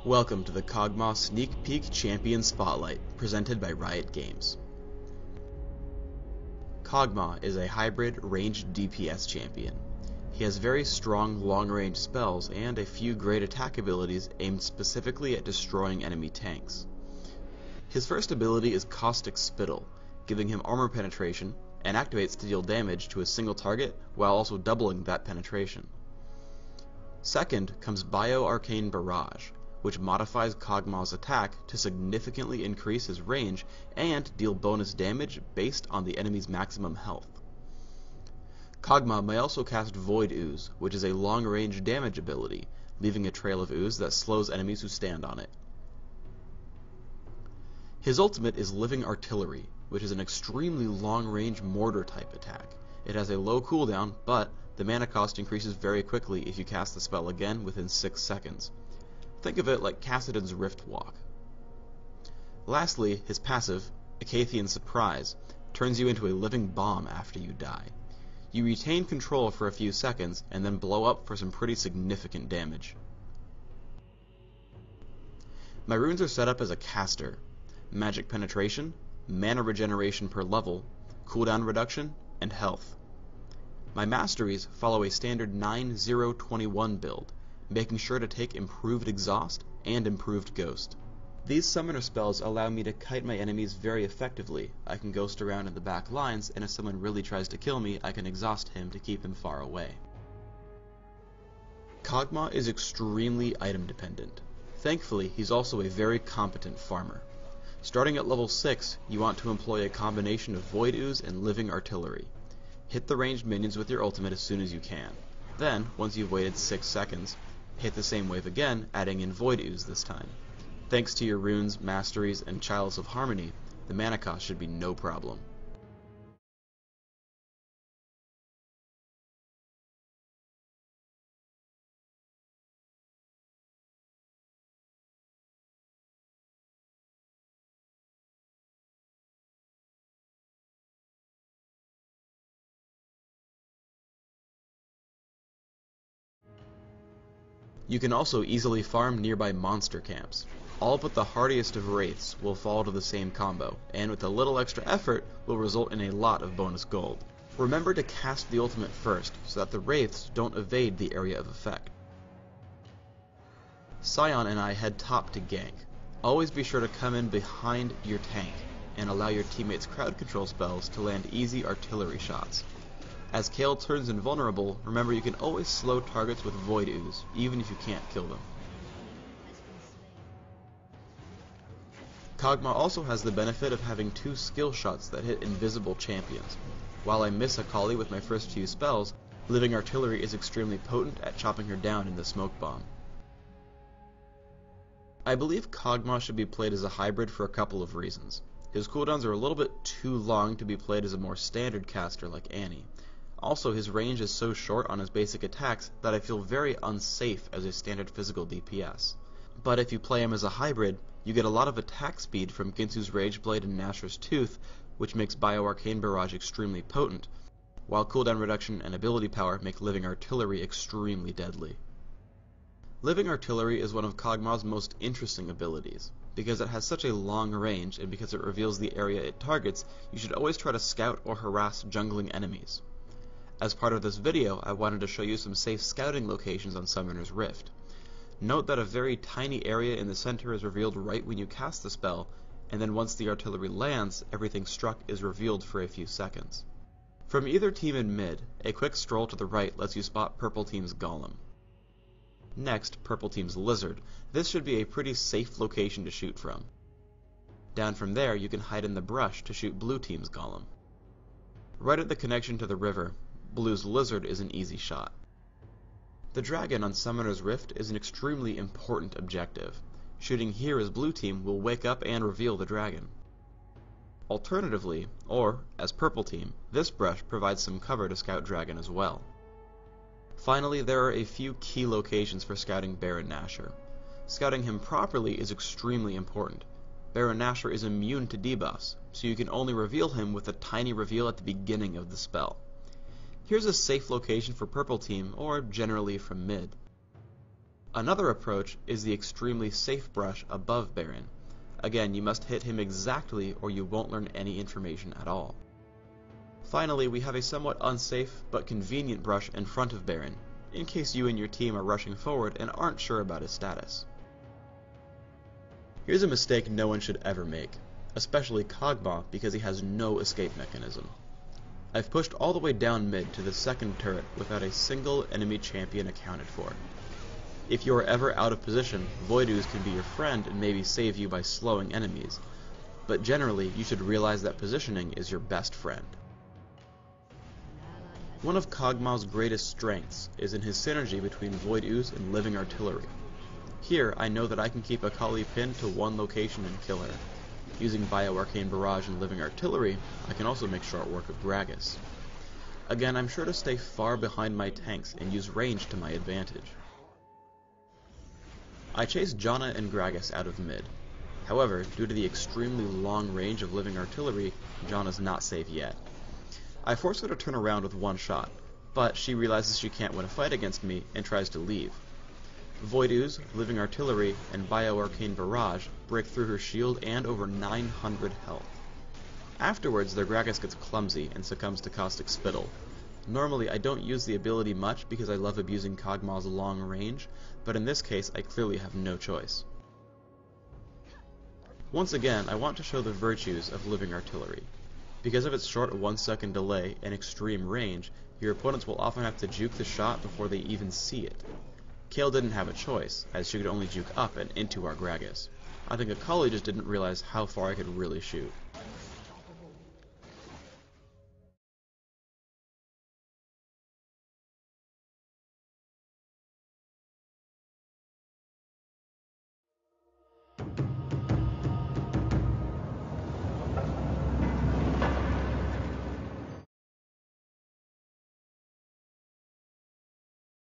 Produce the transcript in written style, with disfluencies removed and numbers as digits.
Welcome to the Kog'Maw Sneak Peek Champion Spotlight, presented by Riot Games. Kog'Maw is a hybrid ranged DPS champion. He has very strong long-range spells and a few great attack abilities aimed specifically at destroying enemy tanks. His first ability is Caustic Spittle, giving him armor penetration, and activates to deal damage to a single target while also doubling that penetration. Second comes Bio-Arcane Barrage, which modifies Kog'Maw's attack to significantly increase his range and deal bonus damage based on the enemy's maximum health. Kog'Maw may also cast Void Ooze, which is a long-range damage ability, leaving a trail of ooze that slows enemies who stand on it. His ultimate is Living Artillery, which is an extremely long-range mortar-type attack. It has a low cooldown, but the mana cost increases very quickly if you cast the spell again within 6 seconds. Think of it like Cassidon's Rift Walk. Lastly, his passive, Acathian Surprise, turns you into a living bomb after you die. You retain control for a few seconds, and then blow up for some pretty significant damage. My runes are set up as a caster: Magic Penetration, Mana Regeneration per level, Cooldown Reduction, and Health. My masteries follow a standard 9-0-21 build, making sure to take Improved Exhaust and Improved Ghost. These summoner spells allow me to kite my enemies very effectively. I can ghost around in the back lines, and if someone really tries to kill me, I can exhaust him to keep him far away. Kog'Maw is extremely item dependent. Thankfully, he's also a very competent farmer. Starting at level 6, you want to employ a combination of Void Ooze and Living Artillery. Hit the ranged minions with your ultimate as soon as you can. Then, once you've waited 6 seconds, hit the same wave again, adding in Void Ooze this time. Thanks to your runes, masteries, and Chalice of Harmony, the mana cost should be no problem. You can also easily farm nearby monster camps. All but the hardiest of wraiths will fall to the same combo, and with a little extra effort will result in a lot of bonus gold. Remember to cast the ultimate first, so that the wraiths don't evade the area of effect. Scion and I head top to gank. Always be sure to come in behind your tank, and allow your teammates' crowd control spells to land easy artillery shots. As Kayle turns invulnerable, remember you can always slow targets with Void Ooze, even if you can't kill them. Kog'Maw also has the benefit of having 2 skill shots that hit invisible champions. While I miss Akali with my first few spells, Living Artillery is extremely potent at chopping her down in the smoke bomb. I believe Kog'Maw should be played as a hybrid for a couple of reasons. His cooldowns are a little bit too long to be played as a more standard caster like Annie. Also, his range is so short on his basic attacks that I feel very unsafe as a standard physical DPS. But if you play him as a hybrid, you get a lot of attack speed from Ginsu's Rageblade and Nashor's Tooth, which makes Bio-Arcane Barrage extremely potent, while cooldown reduction and ability power make Living Artillery extremely deadly. Living Artillery is one of Kog'Maw's most interesting abilities. Because it has such a long range, and because it reveals the area it targets, you should always try to scout or harass jungling enemies. As part of this video, I wanted to show you some safe scouting locations on Summoner's Rift. Note that a very tiny area in the center is revealed right when you cast the spell, and then once the artillery lands, everything struck is revealed for a few seconds. From either team in mid, a quick stroll to the right lets you spot Purple Team's Golem. Next, Purple Team's Lizard. This should be a pretty safe location to shoot from. Down from there, you can hide in the brush to shoot Blue Team's Golem. Right at the connection to the river, Blue's Lizard is an easy shot. The dragon on Summoner's Rift is an extremely important objective. Shooting here as Blue Team will wake up and reveal the dragon. Alternatively, or as Purple Team, this brush provides some cover to scout dragon as well. Finally, there are a few key locations for scouting Baron Nashor. Scouting him properly is extremely important. Baron Nashor is immune to debuffs, so you can only reveal him with a tiny reveal at the beginning of the spell. Here's a safe location for Purple Team, or generally from mid. Another approach is the extremely safe brush above Baron. Again, you must hit him exactly or you won't learn any information at all. Finally, we have a somewhat unsafe but convenient brush in front of Baron, in case you and your team are rushing forward and aren't sure about his status. Here's a mistake no one should ever make, especially Kog'Maw because he has no escape mechanism. I've pushed all the way down mid to the second turret without a single enemy champion accounted for. If you are ever out of position, Void Ooze can be your friend and maybe save you by slowing enemies, but generally you should realize that positioning is your best friend. One of Kog'Maw's greatest strengths is in his synergy between Void Ooze and Living Artillery. Here, I know that I can keep Akali pinned to one location and kill her. Using Bio-Arcane Barrage and Living Artillery, I can also make short work of Gragas. Again, I'm sure to stay far behind my tanks and use range to my advantage. I chase Janna and Gragas out of mid. However, due to the extremely long range of Living Artillery, Janna's not safe yet. I force her to turn around with one shot, but she realizes she can't win a fight against me and tries to leave. Void Ooze, Living Artillery, and Bio-Arcane Barrage break through her shield and over 900 health. Afterwards, their Gragas gets clumsy and succumbs to Caustic Spittle. Normally, I don't use the ability much because I love abusing Kog'Maw's long range, but in this case, I clearly have no choice. Once again, I want to show the virtues of Living Artillery. Because of its short 1-second delay and extreme range, your opponents will often have to juke the shot before they even see it. Kayle didn't have a choice, as she could only juke up and into our Gragas. I think Akali just didn't realize how far I could really shoot.